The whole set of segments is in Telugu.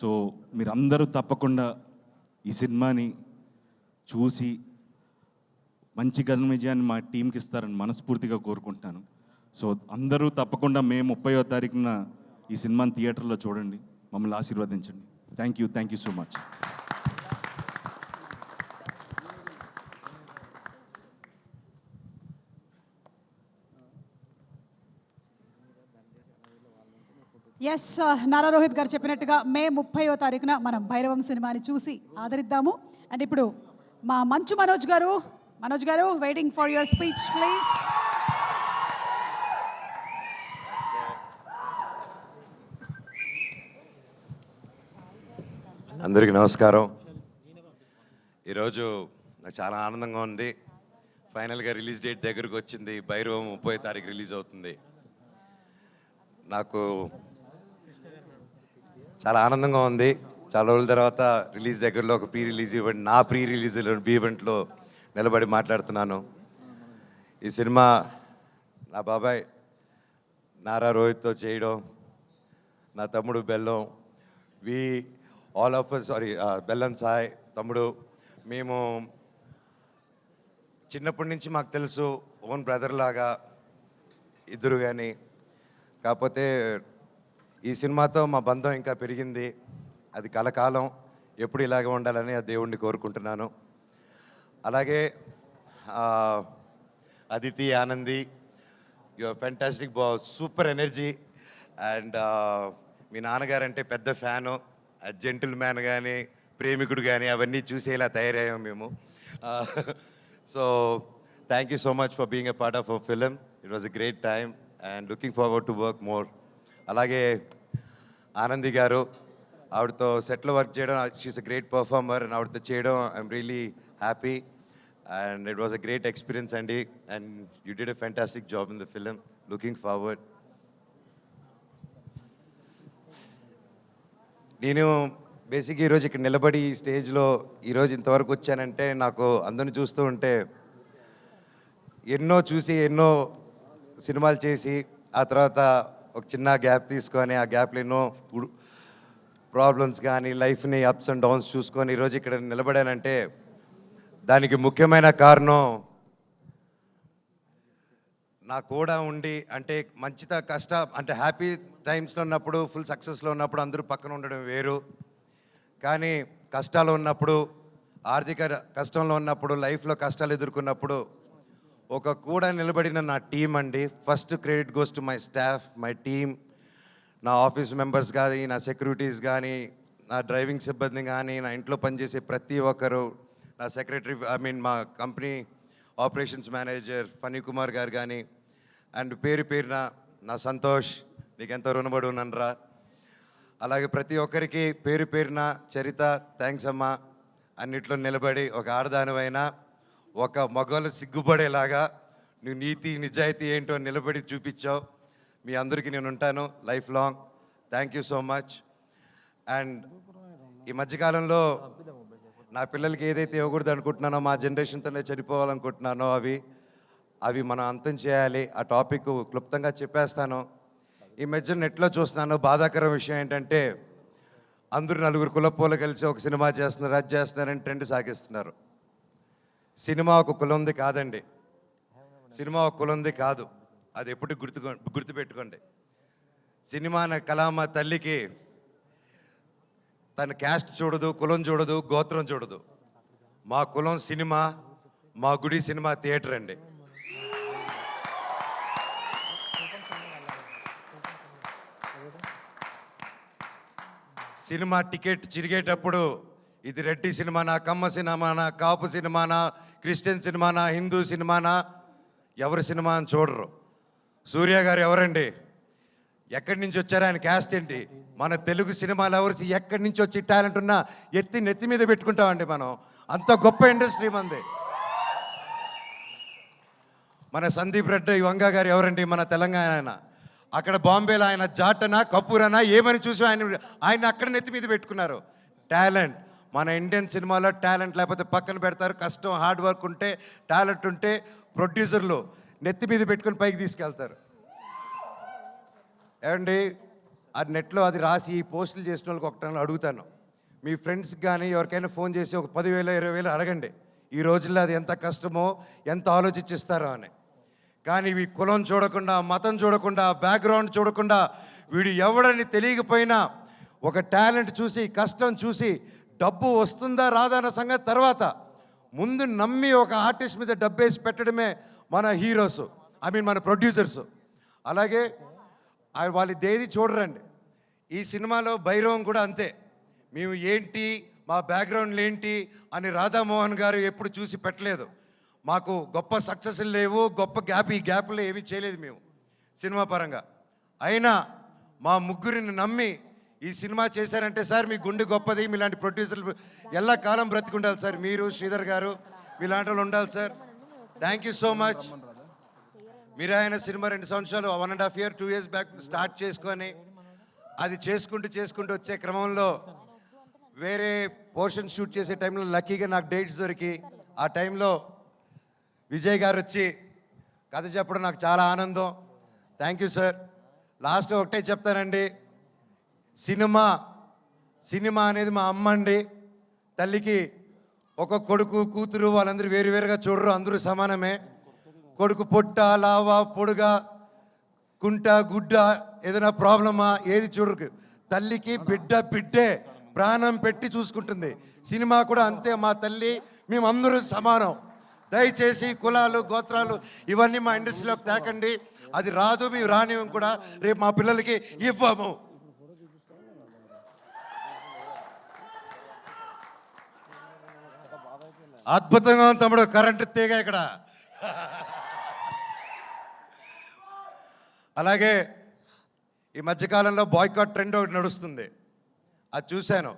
సో మీరందరూ తప్పకుండా ఈ సినిమాని చూసి మంచి ఘన విజయాన్ని మా టీంకి ఇస్తారని మనస్ఫూర్తిగా కోరుకుంటున్నాను. సో అందరూ తప్పకుండా మే 30వ తారీఖున ఈ సినిమాని థియేటర్లో చూడండి, మమ్మల్ని ఆశీర్వదించండి. Thank you so much. Yes, Nara Rohit గారు చెప్పినట్టుగా మే 30వ తారీఖున మనం భైరవం సినిమాని చూసి ఆదరిద్దాము. అండ్ ఇప్పుడు మా మంచు మనోజ్ గారు waiting for your speech please. అందరికీ నమస్కారం. ఈరోజు నాకు చాలా ఆనందంగా ఉంది. ఫైనల్గా రిలీజ్ డేట్ దగ్గరకు వచ్చింది. భైరవం 30వ తారీఖు రిలీజ్ అవుతుంది. నాకు చాలా ఆనందంగా ఉంది. చాలా రోజుల తర్వాత రిలీజ్ దగ్గరలో ఒక ప్రీ రిలీజ్ ఈవెంట్, నా ప్రీ రిలీజ్ ఈవెంట్లో నిలబడి మాట్లాడుతున్నాను. ఈ సినిమా నా బాబాయ్ నారా రోహిత్తో చేయడం, నా తమ్ముడు బెల్లం, ఆల్ ఆఫ్ బెల్లం సాయ్ తమ్ముడు, మేము చిన్నప్పటి నుంచి మాకు తెలుసు, ఓన్ బ్రదర్ లాగా ఇద్దరు. కానీ కాకపోతే ఈ సినిమాతో మా బంధం ఇంకా పెరిగింది. అది కలకాలం ఎప్పుడు ఇలాగే ఉండాలని ఆ దేవుణ్ణి కోరుకుంటున్నాను. అలాగే Aditi, Anandi, your fantastic, super energy. And మీ నాన్నగారు అంటే పెద్ద ఫ్యాను. జెంటిల్ మ్యాన్ కానీ, ప్రేమికుడు కానీ అవన్నీ చూసేలా తయారయ్యాం మేము. So thank you so much for being a part of our film. It was a great time and looking forward to work more. అలాగే ఆనంది గారు, ఆవిడతో సెట్లో వర్క్ చేయడం, she's a great performer. And ఆవిడతో చేయడం I'm really happy and it was a great experience అండి. And you did a fantastic job in the film. Looking forward. నేను బేసిక్గా ఈరోజు ఇక్కడ నిలబడి ఈ స్టేజ్లో ఈరోజు ఇంతవరకు వచ్చానంటే, నాకు అందరిని చూస్తూ ఉంటే, ఎన్నో చూసి ఎన్నో సినిమాలు చేసి ఆ తర్వాత ఒక చిన్న గ్యాప్ తీసుకొని, ఆ గ్యాప్లో ఎన్నో ప్రాబ్లమ్స్ కానీ లైఫ్ని అప్స్ అండ్ డౌన్స్ చూసుకొని ఈరోజు ఇక్కడ నిలబడానంటే దానికి ముఖ్యమైన కారణం నా కూడా ఉండి, అంటే అంటే హ్యాపీ టైమ్స్లో ఉన్నప్పుడు, ఫుల్ సక్సెస్లో ఉన్నప్పుడు అందరూ పక్కన ఉండడం వేరు. కానీ కష్టాలు ఉన్నప్పుడు, ఆర్థిక కష్టంలో ఉన్నప్పుడు, లైఫ్లో కష్టాలు ఎదుర్కొన్నప్పుడు ఒక కూడా నిలబడిన నా టీం అండి. First credit goes to my staff, my team, నా ఆఫీస్ మెంబర్స్ కానీ, నా సెక్యూరిటీస్ కానీ, నా డ్రైవింగ్ సిబ్బంది కానీ, నా ఇంట్లో పనిచేసే ప్రతి ఒక్కరు, నా సెక్రటరీ, మా company operations manager Phani Kumar గారు కానీ, అండ్ పేరున నా సంతోష్, నీకెంతో రుణపడి ఉన్నానురా. అలాగే ప్రతి ఒక్కరికి పేరున చరిత, థ్యాంక్స్ అమ్మా. అన్నిట్లో నిలబడి ఒక ఆడదానివైనా ఒక మగవాళ్ళు సిగ్గుపడేలాగా నువ్వు నీతి నిజాయితీ ఏంటో నిలబడి చూపించావు. మీ అందరికీ నేను ఉంటాను life long. Thank you so much. And ఈ మధ్యకాలంలో నా పిల్లలకి ఏదైతే ఇవ్వకూడదు అనుకుంటున్నానో, మా జనరేషన్తోనే చనిపోవాలనుకుంటున్నానో అవి మనం అంతం చేయాలి. ఆ టాపిక్ క్లుప్తంగా చెప్పేస్తాను. ఈ మధ్య నెట్లో చూస్తున్నాను, బాధాకరం విషయం ఏంటంటే, అందరూ నలుగురు కులపోలు కలిసి ఒక సినిమా చేస్తున్నారు, అది చేస్తున్నారని ట్రెండ్ సాగిస్తున్నారు. సినిమా ఒక కులంది కాదండి. సినిమా ఒక కులంది కాదు. అది ఎప్పుడు గుర్తుపెట్టుకోండి. సినిమా అనే కళామ తల్లికి తన క్యాస్ట్ చూడదు, కులం చూడదు, గోత్రం చూడదు. మా కులం సినిమా, మా గుడి సినిమా థియేటర్ అండి. సినిమా టికెట్ చిరిగేటప్పుడు ఇది రెడ్డి సినిమానా, కమ్మ సినిమానా, కాపు సినిమానా, క్రిస్టియన్ సినిమానా, హిందూ సినిమానా, ఎవరి సినిమా అని చూడరు. సూర్య గారు ఎవరండి, ఎక్కడి నుంచి వచ్చారు, ఆయన క్యాస్ట్ ఏంటి, మన తెలుగు సినిమాలు ఎవరు ఎక్కడి నుంచి వచ్చి టాలెంట్ ఉన్నా నెత్తి మీద పెట్టుకుంటామండి మనం. అంత గొప్ప ఇండస్ట్రీ మంది. మన సందీప్ రెడ్డి వంగ గారు ఎవరండి, మన తెలంగాణ ఆయన. అక్కడ బాంబేలో ఆయన జాటనా కపూరనా ఏమని చూసి ఆయన అక్కడ నెత్తి మీద పెట్టుకున్నారు. టాలెంట్ మన ఇండియన్ సినిమాలో టాలెంట్ లేకపోతే పక్కన పెడతారు. కష్టం, హార్డ్ వర్క్ ఉంటే, టాలెంట్ ఉంటే ప్రొడ్యూసర్లు నెత్తి మీద పెట్టుకుని పైకి తీసుకెళ్తారు. ఏమండి, ఆ నెట్లో అది రాసి ఈ పోస్టులు చేసిన వాళ్ళకి ఒకటి అడుగుతాను, మీ ఫ్రెండ్స్కి కానీ ఎవరికైనా ఫోన్ చేసి ఒక 10,000 20,000 అడగండి, ఈ రోజుల్లో అది ఎంత కష్టమో ఎంత ఆలోచించిస్తారో అని. కానీ ఈ కులం చూడకుండా, మతం చూడకుండా, బ్యాక్గ్రౌండ్ చూడకుండా, వీడు ఎవడని తెలియకపోయినా ఒక టాలెంట్ చూసి, కష్టం చూసి, డబ్బు వస్తుందా రాదా అన్న సంగతి తర్వాత ముందు నమ్మి ఒక ఆర్టిస్ట్ మీద డబ్బేసి పెట్టడమే మన హీరోస్, మన ప్రొడ్యూసర్స్. అలాగే వాళ్ళు దేది చూడరండి. ఈ సినిమాలో భైరవం కూడా అంతే. మేము ఏంటి, మా బ్యాక్గ్రౌండ్లు ఏంటి అని రాధామోహన్ గారు ఎప్పుడు చూసి పెట్టలేదు. మాకు గొప్ప సక్సెస్లు లేవు, గొప్ప ఈ గ్యాప్లో ఏమీ చేయలేదు మేము సినిమా పరంగా. అయినా మా ముగ్గురిని నమ్మి ఈ సినిమా చేశారంటే సార్ మీ గుండె గొప్పది, మీలాంటి ప్రొడ్యూసర్లు ఎల్ల కాలం బ్రతికుండాలి సార్. మీరు శ్రీధర్ గారు మీలాంటి వాళ్ళు ఉండాలి sir. Thank you so much. మీరు ఆయన సినిమా 2 సంవత్సరాలు 1.5 year 2 years బ్యాక్ స్టార్ట్ చేసుకొని అది చేసుకుంటూ వచ్చే క్రమంలో వేరే పోర్షన్ షూట్ చేసే టైంలో లక్కీగా నాకు డేట్స్ దొరికి ఆ టైంలో విజయ్ గారు వచ్చి కథ చెప్పడం నాకు చాలా ఆనందం. Thank you sir. లాస్ట్ ఒకటే చెప్తానండి, సినిమా అనేది మా అమ్మ అండి. తల్లికి ఒక కొడుకు కూతురు వాళ్ళందరూ వేరువేరుగా చూడరు, అందరూ సమానమే. కొడుకు పొట్ట లావా పొడుగా కుంట గుడ్డ ఏదైనా ప్రాబ్లమా ఏది చూడరు. తల్లికి బిడ్డే ప్రాణం పెట్టి చూసుకుంటుంది. సినిమా కూడా అంతే. మా తల్లి మేమందరూ సమానం. దయచేసి కులాలు గోత్రాలు ఇవన్నీ మా ఇండస్ట్రీలోకి తేకండి. అది రాదు, మేము రానివ్వం కూడా, రేపు మా పిల్లలకి ఇవ్వము. అద్భుతంగా ఉంది తమ్ముడు, కరెంటు తీగ ఇక్కడ. అలాగే ఈ మధ్యకాలంలో బాయ్కాట్ ట్రెండ్ ఒకటి నడుస్తుంది, అది చూశాను.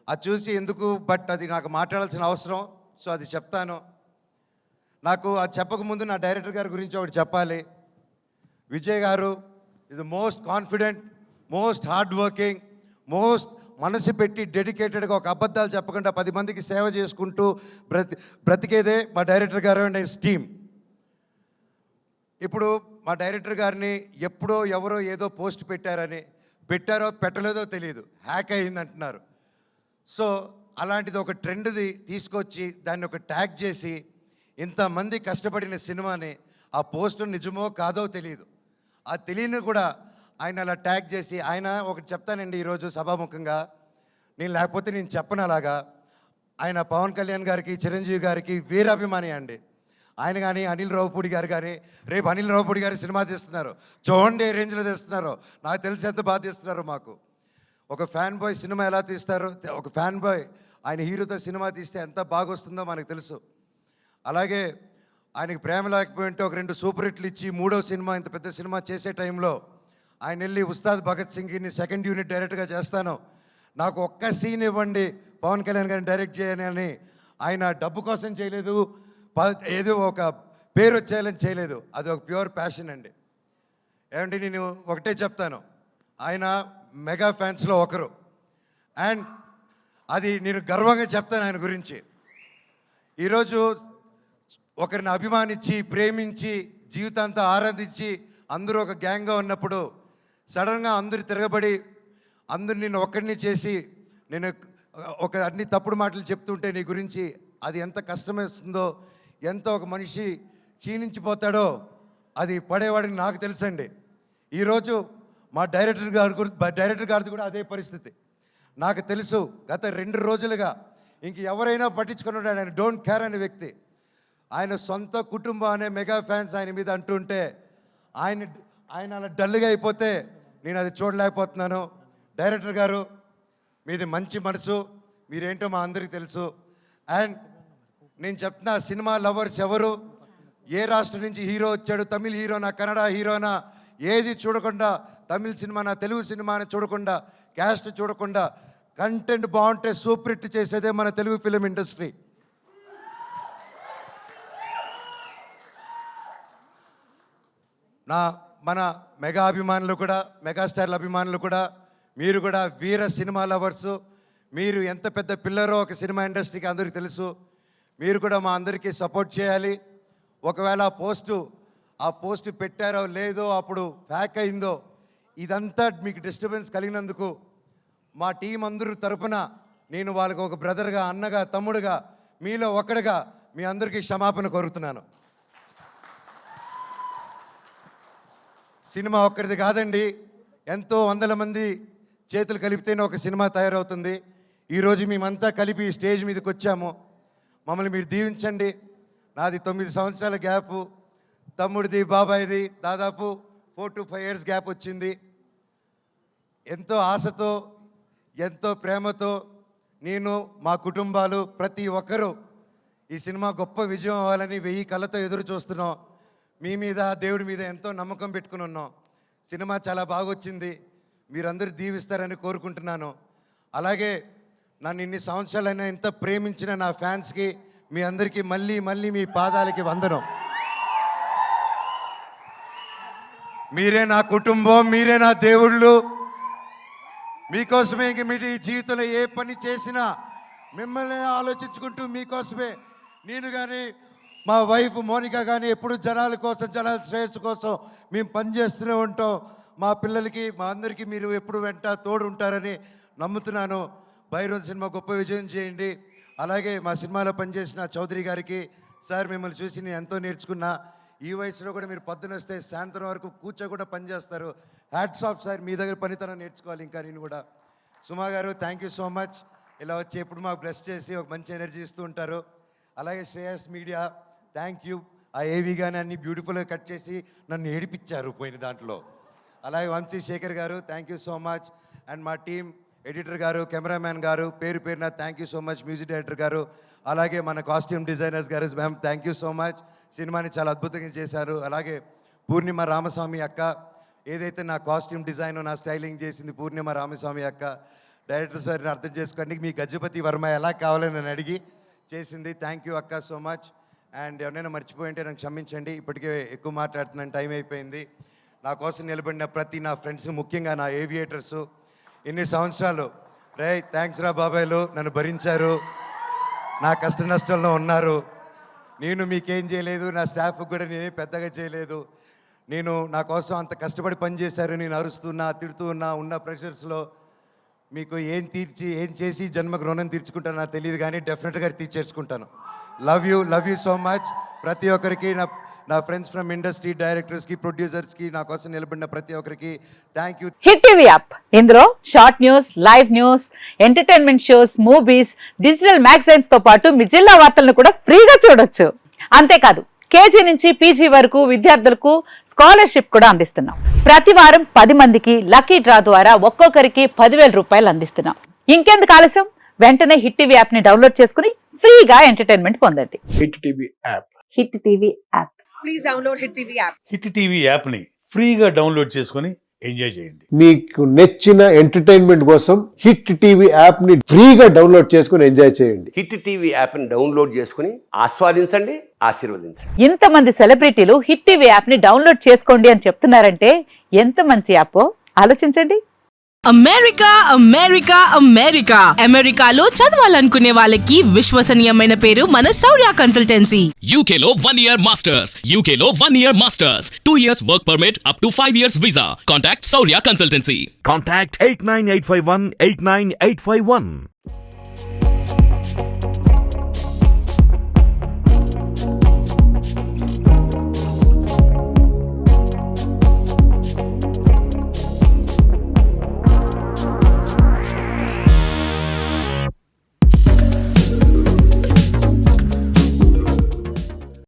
అది చూసి ఎందుకు, బట్ అది నాకు మాట్లాడాల్సిన అవసరం, సో అది చెప్తాను. నాకు అది చెప్పకముందు నా డైరెక్టర్ గారి గురించి ఒకటి చెప్పాలి. విజయ్ గారు ఇది most confident, most hard working, most మనసు పెట్టి డెడికేటెడ్గా ఒక అబద్ధాలు చెప్పకుండా 10 మందికి సేవ చేసుకుంటూ బ్రతికేదే మా డైరెక్టర్ గారు అండ్ హిస్ టీమ్. ఇప్పుడు మా డైరెక్టర్ గారిని ఎప్పుడో ఎవరో ఏదో పోస్ట్ పెట్టారో పెట్టలేదో తెలియదు, హ్యాక్ అయింది అంటున్నారు. సో అలాంటిది ఒక ట్రెండ్ది తీసుకొచ్చి దాన్ని ఒక ట్యాగ్ చేసి ఇంతమంది కష్టపడిన సినిమాని ఆ పోస్ట్ నిజమో కాదో తెలియదు, ఆ తెలియని కూడా ఆయన అలా ట్యాగ్ చేసి, ఆయన ఒకటి చెప్తానండి ఈరోజు సభాముఖంగా, నేను లేకపోతే నేను చెప్పను అలాగా. ఆయన పవన్ కళ్యాణ్ గారికి, చిరంజీవి గారికి వీరాభిమాని అండి. ఆయన కానీ అనిల్ రావుపూడి గారు కానీ, రేపు అనిల్ రావుపూడి గారి సినిమా తీస్తున్నారు, చూడండి ఏ రేంజ్లో తీస్తున్నారో, నాకు తెలిసి ఎంత బాగా తీస్తున్నారో. మాకు ఒక ఫ్యాన్ బాయ్ సినిమా ఎలా తీస్తారో, ఒక ఫ్యాన్ బాయ్ ఆయన హీరోతో సినిమా తీస్తే ఎంత బాగా వస్తుందో మనకు తెలుసు. అలాగే ఆయనకి ప్రేమ లేకపోయింటే ఒక 2 సూపర్ హిట్లు ఇచ్చి 3వ సినిమా ఇంత పెద్ద సినిమా చేసే టైంలో ఆయన వెళ్ళి ఉస్తాద్ భగత్ సింగ్ని 2nd యూనిట్ డైరెక్ట్గా చేస్తాను, నాకు ఒక్క సీన్ ఇవ్వండి పవన్ కళ్యాణ్ గారిని డైరెక్ట్ చేయాలని ఆయన డబ్బు కోసం చేయలేదు, ఏదో ఒక పేరు వచ్చేయాలని చేయలేదు. అది ఒక ప్యూర్ ప్యాషన్ అండి. ఏమంటే నేను ఒకటే చెప్తాను, ఆయన మెగా ఫ్యాన్స్లో ఒకరు, అండ్ అది నేను గర్వంగా చెప్తాను ఆయన గురించి. ఈరోజు ఒకరిని అభిమానించి ప్రేమించి జీవితాంతా ఆరాధించి అందరూ ఒక గ్యాంగ్గా ఉన్నప్పుడు సడన్గా అందరూ తిరగబడి అందరు నిన్ను ఒక్కడిని చేసి నేను ఒక అన్ని తప్పుడు మాటలు చెప్తుంటే నీ గురించి అది ఎంత కష్టమేస్తుందో, ఎంత ఒక మనిషి క్షీణించిపోతాడో అది పడేవాడికి నాకు తెలుసండి. ఈరోజు మా డైరెక్టర్ గారిది కూడా అదే పరిస్థితి నాకు తెలుసు. గత 2 రోజులుగా ఇంక ఎవరైనా పట్టించుకున్నాడు, ఆయన డోంట్ కేర్ అనే వ్యక్తి. ఆయన సొంత కుటుంబం అనే మెగా ఫ్యాన్స్ ఆయన మీద అంటుంటే ఆయన అలా డల్గా అయిపోతే నేను అది చూడలేకపోతున్నాను. డైరెక్టర్ గారు మీది మంచి మనసు, మీరేంటో మా అందరికీ తెలుసు. అండ్ నేను చెప్తున్నా, సినిమా లవర్స్ ఎవరు, ఏ రాష్ట్రం నుంచి హీరో వచ్చాడు, తమిళ హీరోనా కన్నడ హీరోనా ఏది చూడకుండా, తమిళ సినిమానా తెలుగు సినిమాని చూడకుండా, క్యాస్ట్ చూడకుండా, కంటెంట్ బాగుంటే సూపర్ హిట్ చేసేదే మన తెలుగు ఫిలిం ఇండస్ట్రీ. మన మెగా అభిమానులు కూడా, మెగాస్టార్ల అభిమానులు కూడా, మీరు కూడా వీర సినిమా లవర్సు. మీరు ఎంత పెద్ద పిల్లరో ఒక సినిమా ఇండస్ట్రీకి అందరికీ తెలుసు. మీరు కూడా మా అందరికీ సపోర్ట్ చేయాలి. ఒకవేళ ఆ పోస్టు పెట్టారో లేదో, అప్పుడు హ్యాక్ అయిందో, ఇదంతా మీకు డిస్టర్బెన్స్ కలిగినందుకు మా టీం అందరూ తరపున నేను వాళ్ళకి ఒక బ్రదర్గా, అన్నగా, తమ్ముడుగా, మీలో ఒకడుగా మీ అందరికీ క్షమాపణ కోరుతున్నాను. సినిమా ఒక్కరిది కాదండి, ఎంతో వందల మంది చేతులు కలిపితేనే ఒక సినిమా తయారవుతుంది. ఈరోజు మేమంతా కలిపి ఈ స్టేజ్ మీదకి వచ్చాము. మమ్మల్ని మీరు దీవించండి. నాది 9 సంవత్సరాల గ్యాపు, తమ్ముడిది, బాబాయిది దాదాపు 4 to 5 years గ్యాప్ వచ్చింది. ఎంతో ఆశతో, ఎంతో ప్రేమతో నేను, మా కుటుంబాలు, ప్రతి ఒక్కరూ ఈ సినిమా గొప్ప విజయం అవ్వాలని 1000 కళ్ళతో ఎదురు చూస్తున్నాం. మీ మీద, దేవుడి మీద ఎంతో నమ్మకం పెట్టుకుని ఉన్నాం. సినిమా చాలా బాగా వచ్చింది. మీరందరూ దీవిస్తారని కోరుకుంటున్నాను. అలాగే నన్ను ఇన్ని సంవత్సరాలైనా ఎంత ప్రేమించిన నా ఫ్యాన్స్కి, మీ అందరికీ మళ్ళీ మళ్ళీ మీ పాదాలకి వందనం. మీరే నా కుటుంబం, మీరే నా దేవుళ్ళు. మీకోసమే ఇంక మీరు ఈ జీవితంలో ఏ పని చేసినా మిమ్మల్ని ఆలోచించుకుంటూ మీకోసమే నేను కానీ, మా వైఫ్ మోనిక కానీ ఎప్పుడు జనాల కోసం, జనాల శ్రేయస్సు కోసం మేము పనిచేస్తూనే ఉంటాం. మా పిల్లలకి, మా అందరికీ మీరు ఎప్పుడు వెంట తోడు ఉంటారని నమ్ముతున్నాను. భైరవ్ సినిమా గొప్ప విజయం చేయండి. అలాగే మా సినిమాలో పనిచేసిన చౌదరి గారికి, సార్ మిమ్మల్ని చూసి నేను ఎంతో నేర్చుకున్నా. ఈ వయసులో కూడా మీరు పొద్దున వస్తే సాయంత్రం వరకు కూడా పనిచేస్తారు. హ్యాట్స్ ఆఫ్ సార్, మీ దగ్గర పనితనం నేర్చుకోవాలి ఇంకా నేను కూడా. సుమా గారు థ్యాంక్ యూ సో మచ్. ఇలా వచ్చి ఎప్పుడు మాకు బ్లెస్ చేసి ఒక మంచి ఎనర్జీ ఇస్తూ ఉంటారు. అలాగే శ్రేయస్ మీడియా థ్యాంక్ యూ. ఆ ఏవి కానీ అన్ని బ్యూటిఫుల్గా కట్ చేసి నన్ను ఏడిపించారు పోయిన దాంట్లో. అలాగే వంశీ శేఖర్ గారు thank you so much. And మా టీం ఎడిటర్ గారు, కెమెరామ్యాన్ గారు, పేరు పేరున thank you so much. Music director గారు, అలాగే మన కాస్ట్యూమ్ డిజైనర్స్ గారు, ma'am thank you so much. సినిమాని చాలా అద్భుతంగా చేశారు. అలాగే పూర్ణిమ రామస్వామి అక్క, ఏదైతే నా కాస్ట్యూమ్ డిజైన్, నా స్టైలింగ్ చేసింది పూర్ణిమ రామస్వామి అక్క. డైరెక్టర్ సార్ని అర్థం చేసుకోండి, మీ గజపతి వర్మ ఎలా కావాలని నన్ను అడిగి చేసింది. థ్యాంక్ యూ అక్క సో మచ్. అండ్ ఎవరైనా మర్చిపోయి ఉంటే నాకు క్షమించండి, ఇప్పటికే ఎక్కువ మాట్లాడుతున్నాను, టైం అయిపోయింది. నా కోసం నిలబడిన ప్రతి నా ఫ్రెండ్స్, ముఖ్యంగా నా ఏవియేటర్సు, ఇన్ని సంవత్సరాలు థ్యాంక్స్ రా బాబాయ్లు, నన్ను భరించారు, నా కష్ట నష్టంలో ఉన్నారు. నేను మీకేం చేయలేదు, నా స్టాఫ్కి కూడా నేనేం పెద్దగా చేయలేదు. నా కోసం అంత కష్టపడి పనిచేశారు. నేను అరుస్తున్నా, తిడుతూ ఉన్న ప్రెషర్స్లో మీకు ఏం చేసి జన్మకు రుణం తీర్చుకుంటానో నాకు తెలియదు, కానీ డెఫినెట్గా తీర్చేసుకుంటాను. Love you so much. ప్రతి ఒక్కరికి, నా ఫ్రెండ్స్ ఫ్రమ్ ఇండస్ట్రీ, డైరెక్టర్స్కి, ప్రొడ్యూసర్స్కి, నా కోసం నిలబడిన ప్రతి ఒక్కరికి thank you. Hit TV app, ఇందులో short news, live news, entertainment shows, movies, digital magazines తో పాటు మీ జిల్లా వార్తలను కూడా ఫ్రీగా చూడొచ్చు. అంతేకాదు కేజీ నుంచి పీజీ వరకు విద్యార్థులకు స్కాలర్షిప్ కూడా అందిస్తున్నాం. ప్రతి వారం 10 మందికి లక్కీ డ్రా ద్వారా ఒక్కొక్కరికి 10,000 రూపాయలు అందిస్తున్నాం. ఇంకెందుకు ఆలస్యం, వెంటనే హిట్ టీవీ యాప్ ని డౌన్లోడ్ చేసుకుని ఫ్రీగా ఎంటర్టైన్మెంట్ పొందండి. Hit TV app. Hit TV app. Please download Hit TV app. Hit TV యాప్ని ఫ్రీగా డౌన్లోడ్ చేసుకొని ఎంజాయ్ చేయండి. మీకు నచ్చిన ఎంటర్టైన్మెంట్ కోసం హిట్ టీవీ యాప్ ని ఫ్రీగా డౌన్లోడ్ చేసుకుని ఎంజాయ్ చేయండి. హిట్ టీవీ యాప్ని డౌన్లోడ్ చేసుకుని ఆస్వాదించండి, ఆశీర్వదించండి. ఇంతమంది సెలబ్రిటీలు హిట్ టీవీ యాప్ ని డౌన్లోడ్ చేసుకోండి అని చెప్తున్నారంటే ఎంత మంచి యాప్ ఆలోచించండి. అమెరికాలో చదవాలనుకునే వాళ్ళకి విశ్వసనీయమైన పేరు మన శౌర్య కన్సల్టెన్సీ. UK లో 1 year masters. UK లో 1 year masters. 2 years work permit up to 5 years visa. Contact Saurya Consultancy. Contact 89851 89851.